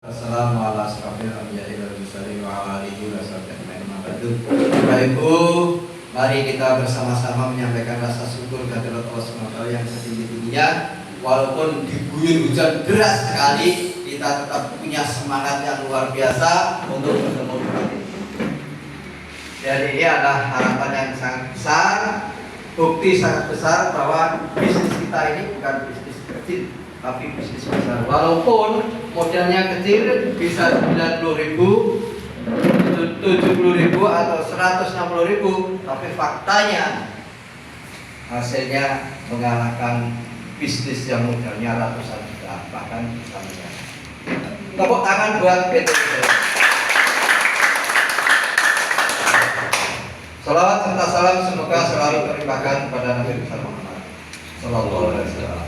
Bapak Ibu, mari kita bersama-sama menyampaikan rasa syukur kehadirat Allah SWT yang setinggi-tingginya. Walaupun diguyur hujan deras sekali, kita tetap punya semangat yang luar biasa untuk bertemu dengan ini. Dan ini adalah harapan yang sangat besar, bukti sangat besar bahwa bisnis kita ini bukan bisnis kecil, tapi bisnis besar. Walaupun modalnya kecil, bisa 90.000, 70.000 atau 160.000, tapi faktanya hasilnya mengalahkan bisnis yang modalnya ratusan juta, bahkan juta miliar. Tepuk tangan buat PT. Salawat serta salam semoga selalu terlimpahkan kepada Nabi besar Muhammad Sallallahu Alaihi Wasallam.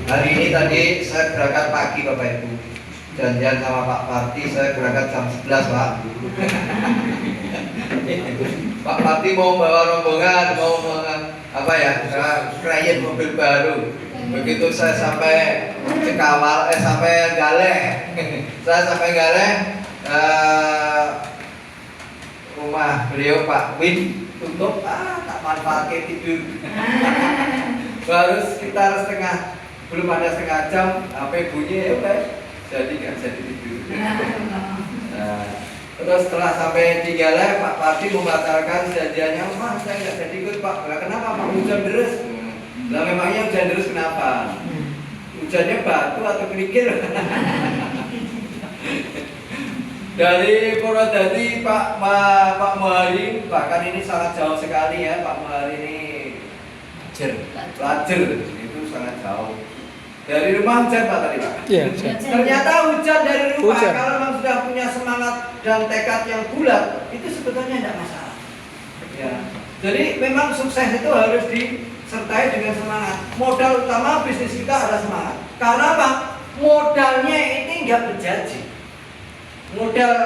Hari ini tadi saya berangkat pagi Bapak Ibu, janjian sama Pak Parti saya berangkat jam 11 Pak. Pak Parti mau bawa rombongan, mau klien mobil baru. Begitu saya sampai Cekawal, sampai Galeh, saya sampai Galeh, rumah beliau Pak Win tutup, tak manfaatkan tidur. Baru sekitar belum ada setengah jam, HP bunyi, ya udah, jadi nggak jadi tidur. Terus setelah sampai di Galeh, Pak Parti membatalkan janjiannya, Mas saya nggak jadi ikut Pak. Kenapa Pak? Hujan deras. Lah memangnya hujan deras kenapa? Hujannya batu atau kerikil? Dari Purwodadi Pak Muhari, bahkan ini sangat jauh sekali ya, Pak Muhari ini Lajer, itu sangat jauh. Dari rumah hujan Pak tadi Pak? Iya, ternyata hujan dari rumah, kalau memang sudah punya semangat dan tekad yang bulat, itu sebetulnya tidak masalah ya. Jadi memang sukses itu harus disertai dengan semangat. Modal utama bisnis kita adalah semangat. Karena apa? Modalnya ini nggak berjanji. Modal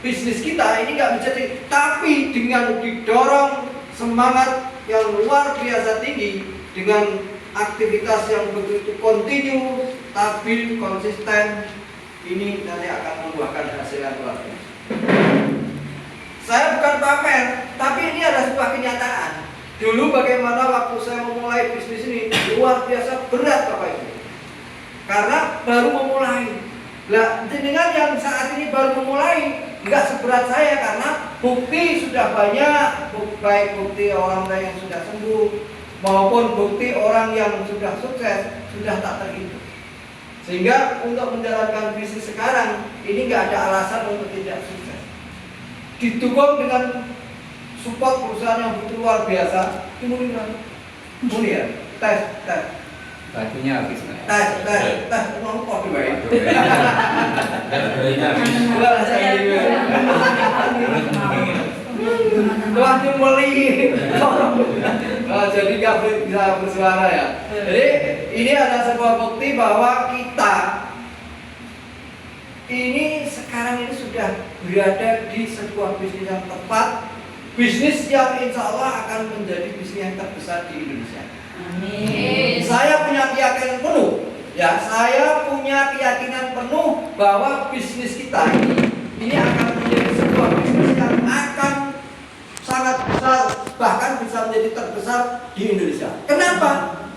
bisnis kita ini nggak menjadi, tapi dengan didorong semangat yang luar biasa tinggi, dengan aktivitas yang begitu kontinu, stabil, konsisten, ini nanti akan membuahkan hasil yang luar biasa. Saya bukan pamer, tapi ini adalah sebuah kenyataan. Dulu bagaimana waktu saya memulai bisnis ini, luar biasa berat Bapak Ibu, karena baru memulai. Nah, dengan yang saat ini baru memulai, nggak seberat saya karena bukti sudah banyak, baik bukti orang yang sudah sembuh maupun bukti orang yang sudah sukses sudah tak terhitung. Sehingga untuk menjalankan bisnis sekarang ini nggak ada alasan untuk tidak sukses. Didukung dengan support perusahaan yang begitu luar biasa, kemudian tes. Batunya habis nih. Tes, mau kok diwai. Telah dimulai. Jadi nggak bisa bersuara ya. Jadi ini adalah sebuah bukti bahwa kita ini sekarang ini sudah berada di sebuah bisnis yang tepat, bisnis yang insya Allah akan menjadi bisnis yang terbesar di Indonesia. Amin. Saya punya keyakinan penuh, ya, saya punya keyakinan penuh bahwa bisnis kita ini akan menjadi sebuah bisnis yang akan sangat besar, bahkan bisa menjadi terbesar di Indonesia. Kenapa?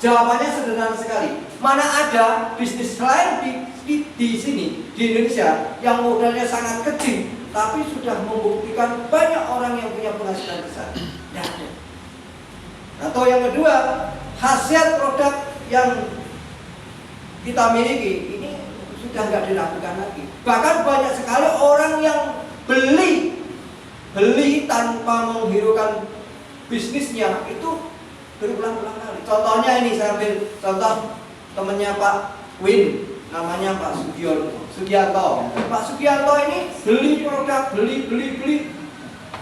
Jawabannya sederhana sekali. Mana ada bisnis lain di sini di Indonesia yang modalnya sangat kecil, tapi sudah membuktikan banyak orang yang punya penghasilan besar. Tidak ada. Atau yang kedua, khasiat produk yang kita miliki ini sudah nggak diragukan lagi. Bahkan banyak sekali orang yang beli tanpa menghiraukan bisnisnya itu berulang-ulang kali. Contohnya ini saya ambil contoh temannya Pak Win, namanya Pak Sugianto. Pak Sugianto ini beli produk, beli,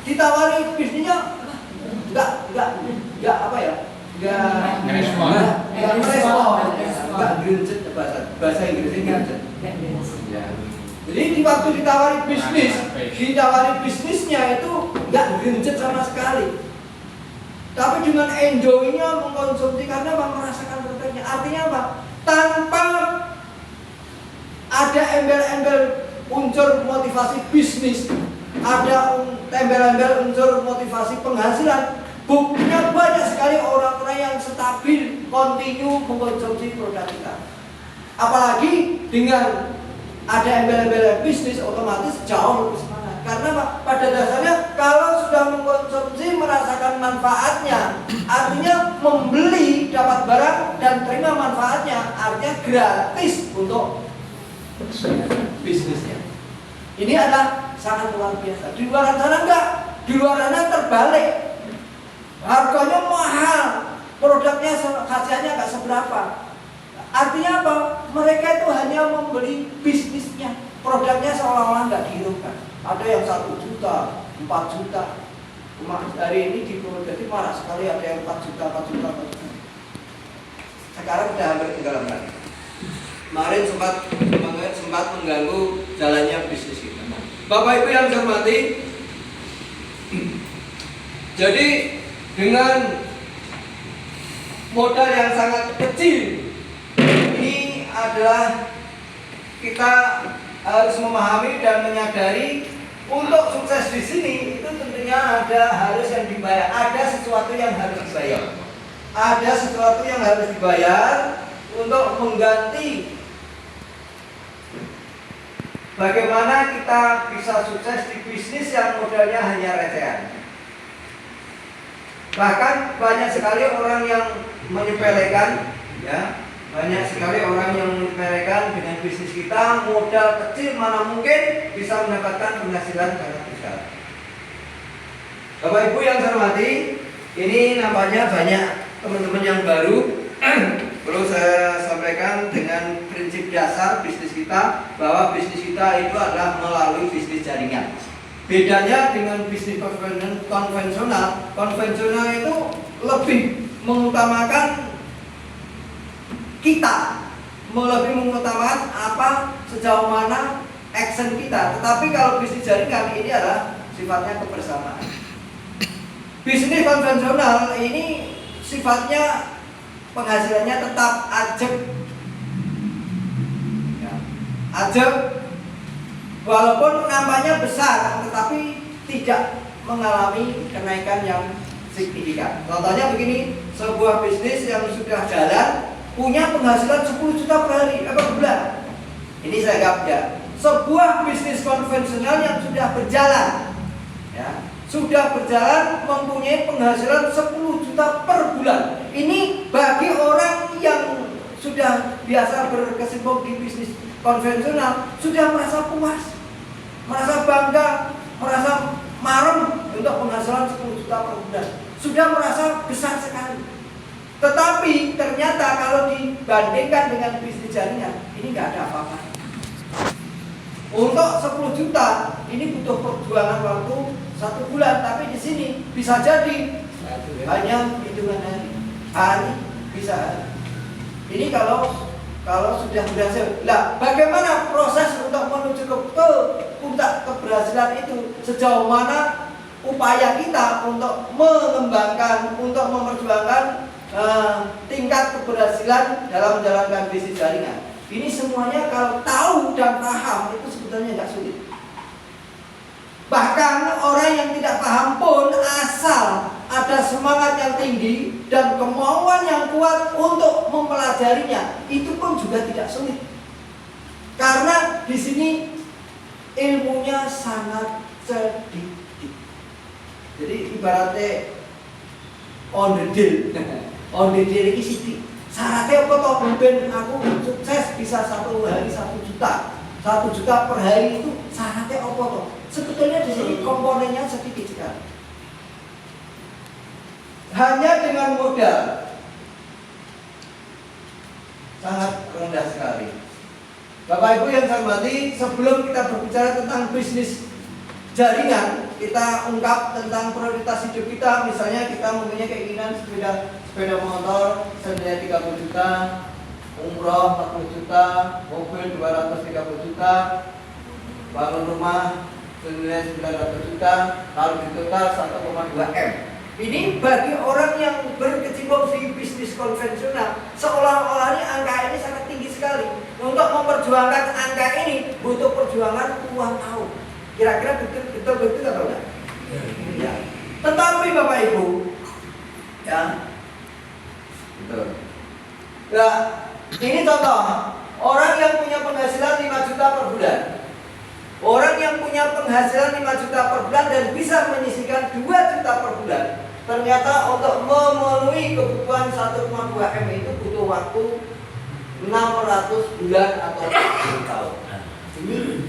ditawari bisnisnya nggak apa ya? Nggak respon, nggak greget bahasa Inggrisnya greget. Jadi di waktu ditawari bisnisnya itu nggak greget sama sekali. Tapi dengan enjoy-nya mengkonsumsi karena merasakan produknya. Artinya apa? Tanpa ada embel-embel unsur motivasi bisnis, ada tembel-tembel unsur motivasi penghasilan. Buktinya banyak sekali orang-orang yang stabil, kontinu mengkonsumsi produk kita. Apalagi dengan ada embel-embel bisnis, otomatis jauh lebih semangat. Karena pada dasarnya kalau sudah mengkonsumsi, merasakan manfaatnya, artinya membeli, dapat barang dan terima manfaatnya, artinya gratis untuk bisnisnya. Ini adalah sangat luar biasa. Di luar sana enggak, di luar sana terbalik. Harganya mahal, produknya khasiatnya enggak seberapa. Artinya apa? Mereka itu hanya membeli bisnisnya, produknya seolah-olah enggak dihiraukan. Ada yang 1 juta, 4 juta. Hari ini di Purwodadi marah sekali, ada yang 4 juta, 4 juta, 4 juta. Sekarang sudah hampir tinggal lagi. Kemarin sempat mengganggu jalannya bisnis kita. Bapak Ibu yang saya hormati, jadi dengan modal yang sangat kecil, ini adalah kita harus memahami dan menyadari untuk sukses di sini itu tentunya harus yang dibayar, ada sesuatu yang harus dibayar, ada sesuatu yang harus dibayar untuk mengganti bagaimana kita bisa sukses di bisnis yang modalnya hanya recehan. Bahkan banyak sekali orang yang menyepelekan, ya, banyak sekali orang yang menyepelekan dengan bisnis kita, modal kecil mana mungkin bisa mendapatkan penghasilan sangat besar. Bapak Ibu yang saya hormati, ini nampaknya banyak teman-teman yang baru. Perlu saya sampaikan dengan prinsip dasar bisnis kita, bahwa bisnis kita itu adalah melalui bisnis jaringan. Bedanya dengan bisnis konvensional itu lebih mengutamakan kita, lebih mengutamakan apa, sejauh mana action kita. Tetapi kalau bisnis jaringan ini adalah sifatnya kebersamaan. Bisnis konvensional ini sifatnya penghasilannya tetap ajeb, ya, ajeb, walaupun nampaknya besar, tetapi tidak mengalami kenaikan yang signifikan. Contohnya begini, sebuah bisnis yang sudah jalan punya penghasilan 10 juta per hari, per bulan. Ini saya anggap ya, sebuah bisnis konvensional yang sudah berjalan, ya, sudah berjalan mempunyai penghasilan 10 juta per bulan. Ini bagi orang yang sudah biasa berkecimpung di bisnis konvensional sudah merasa puas, merasa bangga, merasa marem untuk penghasilan 10 juta per bulan. Sudah merasa besar sekali. Tetapi ternyata kalau dibandingkan dengan bisnis jaringan, ini nggak ada apa-apa. Untuk 10 juta ini butuh perjuangan waktu 1 bulan, tapi di sini bisa jadi hanya hitungan hari bisa hari. Ini kalau sudah berhasil. Nah, bagaimana proses untuk menuju ke puncak keberhasilan itu? Sejauh mana upaya kita untuk mengembangkan, untuk memperjuangkan tingkat keberhasilan dalam menjalankan bisnis jaringan? Ini semuanya kalau tahu dan paham itu sebetulnya nggak sulit. Bahkan orang yang tidak paham pun, asal ada semangat yang tinggi dan kemauan yang kuat untuk mempelajarinya, itu pun juga tidak sulit. Karena di sini ilmunya sangat sedikit. Jadi ibaratnya on the deal ini sedikit. Syaratnya apa toh? Ben aku sukses bisa 1 hari 1 juta. 1 juta per hari itu syaratnya apa toh? Sebetulnya di sini komponennya sedikit sekali. Hanya dengan modal sangat rendah sekali. Bapak Ibu yang saya hormati, sebelum kita berbicara tentang bisnis jaringan, kita ungkap tentang prioritas hidup kita. Misalnya kita mempunyai keinginan sepeda motor senilai 30 juta, umroh 40 juta, mobil 230 juta, bangun rumah senilai 900 juta, kalau di total 1,2 M. Ini bagi orang yang berkecimpung di bisnis konvensional, seolah-olah angka ini sangat tinggi sekali. untuk memperjuangkan angka ini butuh perjuangan puluhan tahun. Kira-kira betul atau enggak? Ya. Tetapi Bapak Ibu, ya, betul. Ya, ini contoh orang yang punya penghasilan 5 juta per bulan. Orang yang punya penghasilan 5 juta per bulan dan bisa menyisihkan 2 juta per bulan, ternyata untuk memenuhi kebutuhan 1,2 M itu butuh waktu 600 bulan atau 40 tahun. Ini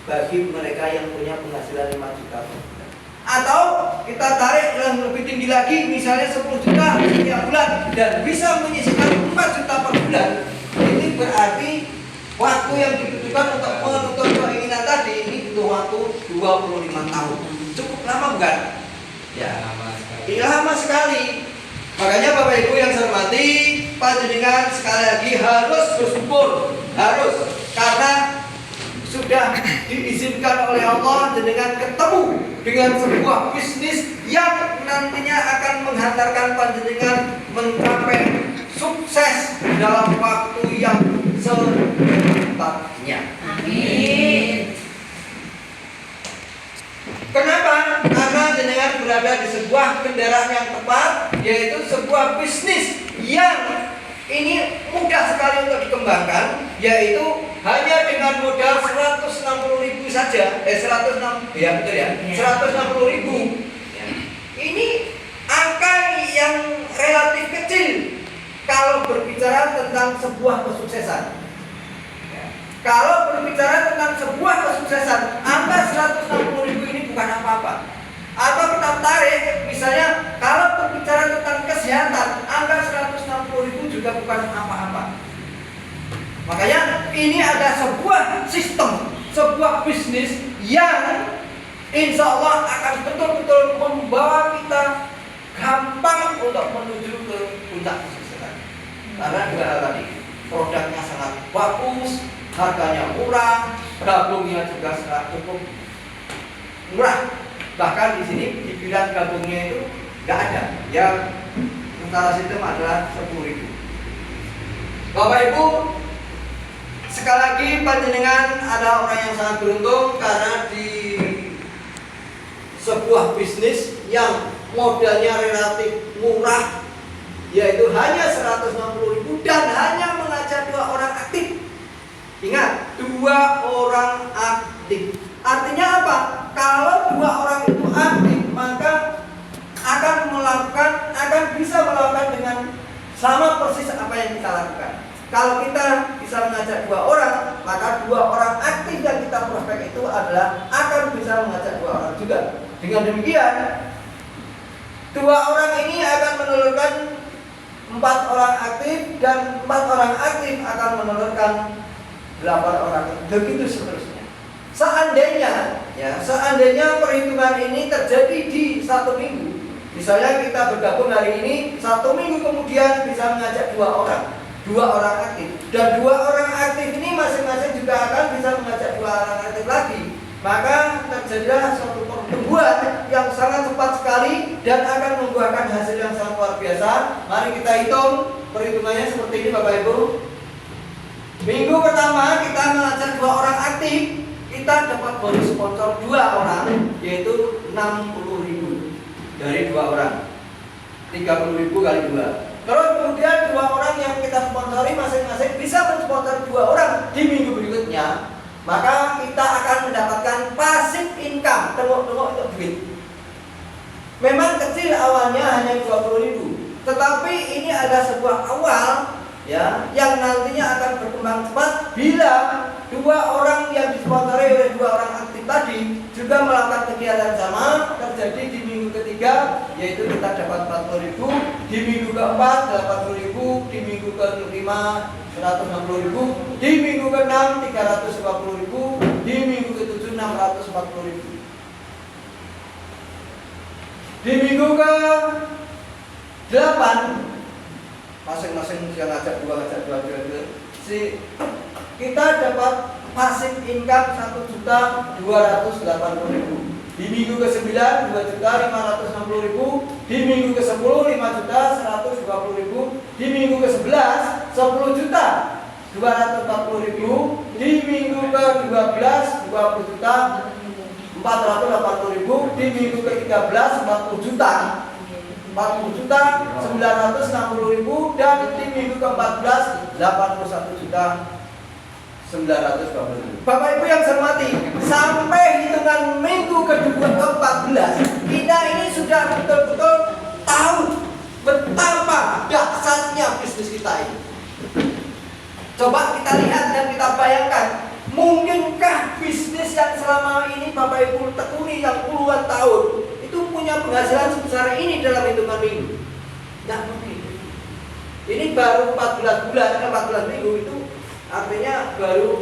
bagi mereka yang punya penghasilan 5 juta per bulan. Atau kita tarik yang lebih tinggi lagi, misalnya 10 juta setiap bulan dan bisa menyisihkan 4 juta per bulan. Ini berarti waktu yang dibutuhkan untuk menutup keinginan tadi ini butuh waktu 25 tahun. Cukup lama bukan? Ya, lama sekali. Makanya Bapak Ibu yang saya hormati, panjenengan sekali lagi harus bersyukur, harus, karena sudah diizinkan oleh Allah dengan ketemu dengan sebuah bisnis yang nantinya akan menghantarkan panjenengan mencapai sukses dalam waktu yang secepatnya. Amin. Kenapa? Karena jenengan berada di sebuah kendaraan yang tepat, yaitu sebuah bisnis yang ini mudah sekali untuk dikembangkan, yaitu hanya dengan modal 160.000 saja. 160, ya betul ya, 160.000. Ini angka yang relatif kecil kalau berbicara tentang sebuah kesuksesan. Kalau berbicara tentang sebuah kesuksesan, angka 160.000 ini bukan apa-apa. Atau kita tarik, misalnya kalau berbicara tentang kesehatan, angka 160.000 juga bukan apa-apa. Makanya ini ada sebuah sistem, sebuah bisnis yang insya Allah akan betul-betul membawa kita gampang untuk menuju ke puncak kesuksesan. Karena dua hal tadi, produknya sangat bagus, harganya murah, gabungnya juga sangat cukup murah. Bahkan di sini dibilang gabungnya itu nggak ada. Yang secara sistem adalah 10.000. Bapak Ibu, sekali lagi panjenengan ada orang yang sangat beruntung karena di sebuah bisnis yang modalnya relatif murah, yaitu hanya 160.000 dan hanya mengajak 2 orang aktif. Ingat, 2 orang aktif. Artinya apa? Kalau 2 orang itu aktif, maka akan bisa melakukan dengan sama persis apa yang kita lakukan. Kalau kita bisa mengajak 2 orang, maka 2 orang aktif yang kita prospek itu adalah akan bisa mengajak 2 orang juga. Dengan demikian, 2 orang ini akan menelurkan 4 orang aktif dan 4 orang aktif akan menelurkan 8 orang, begitu seterusnya. Seandainya perhitungan ini terjadi di 1 minggu, misalnya kita bergabung hari ini, 1 minggu kemudian bisa mengajak 2 orang, 2 orang aktif, dan 2 orang aktif ini masing-masing juga akan bisa mengajak 2 orang aktif lagi, maka terjadilah suatu pertumbuhan yang sangat cepat sekali dan akan membuahkan hasil yang sangat luar biasa. Mari kita hitung perhitungannya seperti ini Bapak Ibu. Minggu pertama kita mengajak 2 orang aktif, kita dapat bonus sponsor 2 orang, yaitu 60.000 dari 2 orang, 30.000 kali 2. Terus kemudian 2 orang yang kita sponsori masing-masing bisa mensponsor 2 orang di minggu berikutnya, maka kita akan mendapatkan passive income, tengok-tengok untuk duit. Memang kecil awalnya hanya 20.000, tetapi ini ada sebuah awal ya yang nantinya akan berkembang cepat bila 2 orang yang disponsori oleh 2 orang aktif tadi juga melakukan kegiatan sama, terjadi di minggu ketiga, yaitu kita dapat 40.000, di minggu keempat 80.000, di minggu kelima 160.000, di minggu ke-6 350.000, di minggu ke-7 640.000. Di minggu ke-8 masing-masing yang ngajak 2 kita dapat passive income 1.280.000. Di minggu ke-9 2.560.000, di minggu ke-10 5.120.000, di minggu ke-11 10.200.000. 240.000. Di minggu ke-12 20 juta 480.000. Di minggu ke-13 40 juta 960.000. Dan di minggu ke-14 81 juta 920.000. Bapak Ibu yang saya hormati, sampai hitungan minggu ke-14 kita ini sudah betul-betul tahu betapa dahsyatnya bisnis kita ini. Coba kita lihat dan kita bayangkan, mungkinkah bisnis yang selama ini Bapak Ibu tekuni yang puluhan tahun itu punya penghasilan sebesar ini dalam hitungan minggu? Tidak mungkin. Ini baru 14 bulan, 14 minggu itu artinya baru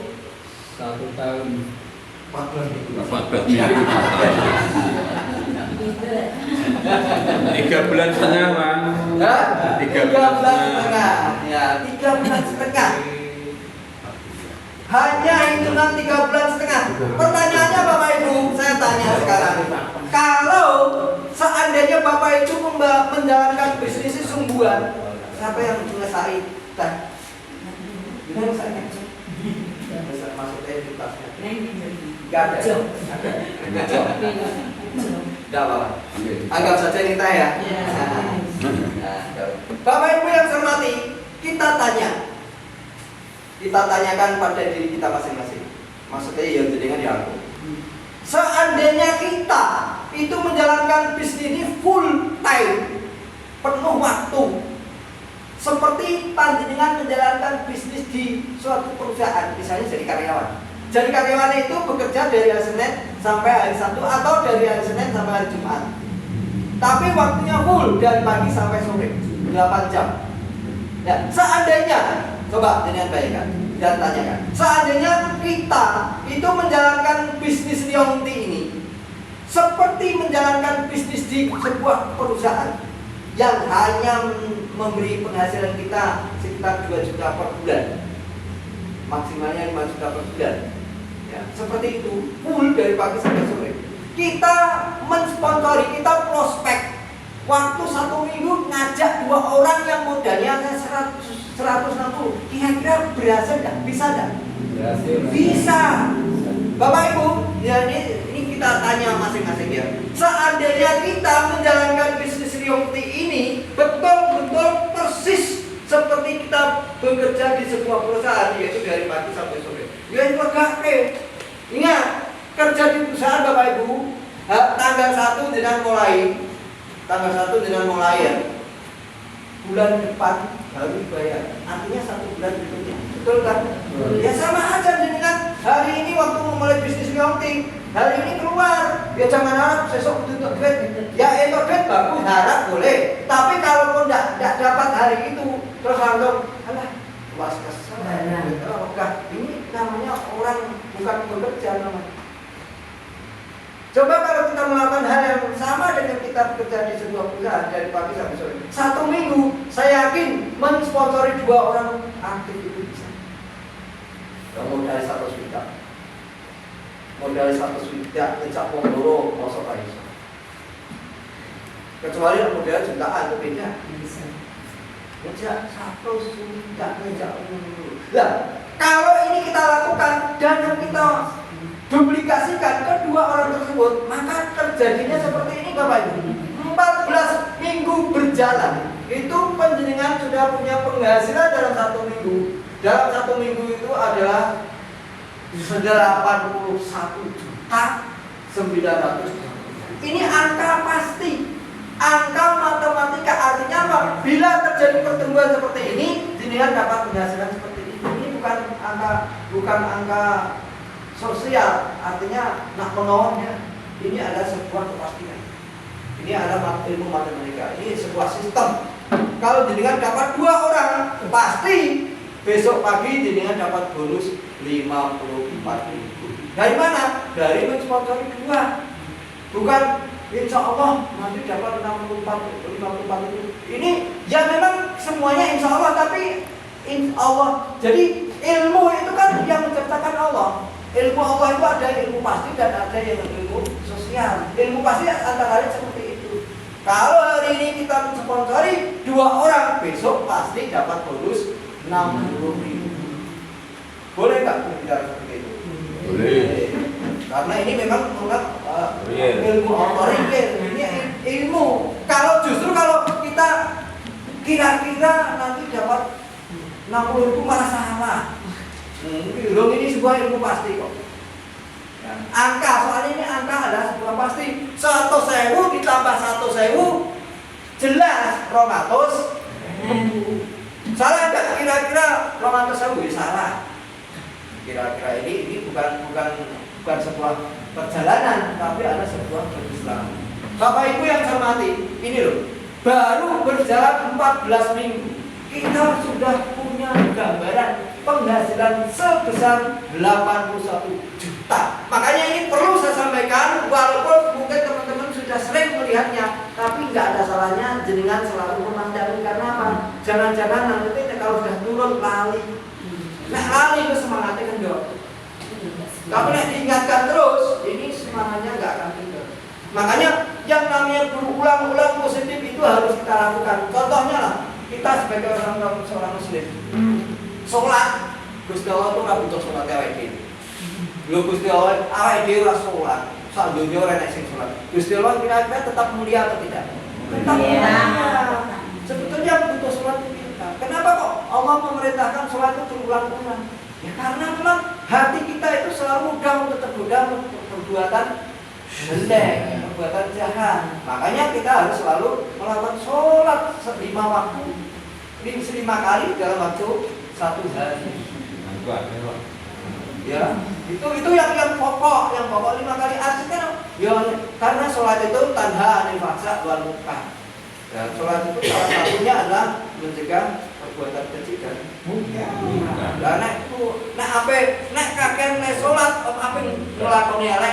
1 tahun 14 minggu. 14 minggu. 3 bulan setengah, Bang. Ya, 3 bulan setengah. Ya, 3 bulan setengah. Hanya hitungan 3 bulan setengah. Pertanyaannya Bapak Ibu, saya tanya sekarang. Kalau seandainya Bapak Ibu menjalankan bisnis sungguhan, siapa yang menguasai? Gimana saya? Maksudnya di tasnya. Gak ada. Gak apa-apa. Anggap saja ini kita ya. Bapak Ibu yang saya hormati, kita tanyakan pada diri kita masing-masing. Maksudnya yang jenengan ya aku. Seandainya kita itu menjalankan bisnis ini full time, penuh waktu, seperti panjenengan menjalankan bisnis di suatu perusahaan, misalnya jadi karyawan. Jadi karyawan itu bekerja dari hari Senin sampai hari Sabtu atau dari hari Senin sampai hari Jumat. Tapi waktunya full dari pagi sampai sore, 8 jam. Ya, seandainya, coba dengan bayangkan dan tanyakan, seandainya kita itu menjalankan bisnis Lionti ini seperti menjalankan bisnis di sebuah perusahaan yang hanya memberi penghasilan kita sekitar 2 juta per bulan, maksimalnya 5 juta per bulan, ya, seperti itu, full dari pagi sampai sore. Kita mensponsori, kita prospek waktu 1 minggu ngajak 2 orang yang modalnya 160, kira-kira berhasil nggak? Bisa nggak? Bisa. Bapak Ibu, ya ini kita tanya masing-masing ya. Seandainya kita menjalankan bisnis Lionti ini betul-betul persis seperti kita bekerja di sebuah perusahaan, yaitu dari pagi sampai sore. Ya itu agak ingat, kerja di perusahaan Bapak Ibu, tanggal 1 dengan mulai ya. Bulan depan baru bayar. Artinya 1 bulan berikutnya. Betul kan? Ya sama aja dengan hari ini waktu memulai bisnis Lionti, hari ini keluar, ya jangan harap besok tutup duit. Ya itu duit bagus, harap boleh. Tapi kalaupun tidak dapat hari itu, terus langsung, alah, was kesel. Ini namanya orang bukan bekerja namanya. Coba kalau kita melakukan hal yang sama dengan kita bekerja di sebuah perusahaan dari pagi sampai sore, 1 minggu, saya yakin mensponsori 2 orang aktif itu bisa. Modal 100 juta, ngejak pondoro, masuk iso. Kecuali modal jutaan itu beda. Ngejak 100 juta, ngejak pondoro. Nah, kalau ini kita lakukan dan yang kita duplikasikan kedua orang tersebut, maka terjadinya seperti ini Bapak Ibu. 14 minggu berjalan, itu panjenengan sudah punya penghasilan dalam 1 minggu. Dalam 1 minggu itu adalah 81.900. Ini angka pasti, angka matematika. Artinya apa? Bila terjadi pertumbuhan seperti ini, jenengan dapat penghasilan seperti ini. Ini bukan angka sosial, artinya nak menolongnya. Ini adalah sebuah kepastian. Ini adalah ilmu matematika. Ini sebuah sistem. Kalau jenengan dapat 2 orang, pasti besok pagi jenengan dapat bonus 54.000. Dari mana? Dari mensponsori 2. Bukan insya Allah nanti dapat 54.000. Ini ya memang semuanya insya Allah, tapi insya Allah. Jadi ilmu itu kan yang menciptakan Allah. Ilmu Allah itu ada ilmu pasti dan ada yang ilmu sosial. Ilmu pasti antara lain seperti itu. Kalau hari ini kita mensponsori 2 orang, besok pasti dapat bonus 60.000. Boleh nggak berbicara seperti itu? Boleh. Karena ini memang menganggap Real. ilmu otoriter, ini ilmu. Justru kalau kita kira-kira nanti dapat 60 itu malah salah. Dong ini sebuah ilmu pasti kok. Ya. Angka, soalnya ini angka adalah sebuah pasti. 100.000 ditambah 100.000 jelas 200. Salah nggak? Kira-kira 200.000 ya salah. Kira-kira ini bukan sebuah perjalanan, tapi ada sebuah keislaman. Bapak Ibu yang saya hormati, ini loh, baru berjalan 14 minggu, kita sudah punya gambaran penghasilan sebesar 81 juta. Makanya ini perlu saya sampaikan, walaupun mungkin teman-teman sudah sering melihatnya, tapi nggak ada salahnya jenengan selalu memandang. Karena apa? Jangan-jangan nanti kalau sudah turun lali. Nah lali itu semangatnya kendor. Tapi nek diingatkan terus, ini semangatnya nggak akan kendor. Makanya yang namanya berulang-ulang positif itu harus kita lakukan. Contohnya lah, kita sebagai seorang muslim, sholat, Gusti Allah itu nggak butuh sholat awake dhewe. Lho Gusti Allah awake dhewe ora sholat, sak dunya ora nek sing sholat. Gusti Allah kira-kira tetap mulia atau tidak? Tetap mulia. Sebetulnya butuh sholat itu kita. Kenapa kok Allah memerintahkan sholat itu berulang-ulang? Ya karena memang hati kita itu selalu mudah untuk tergoda perbuatan jelek, perbuatan jahat. Makanya kita harus selalu melakukan sholat 5 waktu, 5 kali dalam waktu 1 hari. Ya, itu yang pokok 5 kali. Artinya ya karena sholat itu tanha anil fahsya wal munkar. Dan sholat itu salah satunya adalah mencegah perbuatan keji dan munkar. Lah nek kakek nek sholat apa nglakoni elek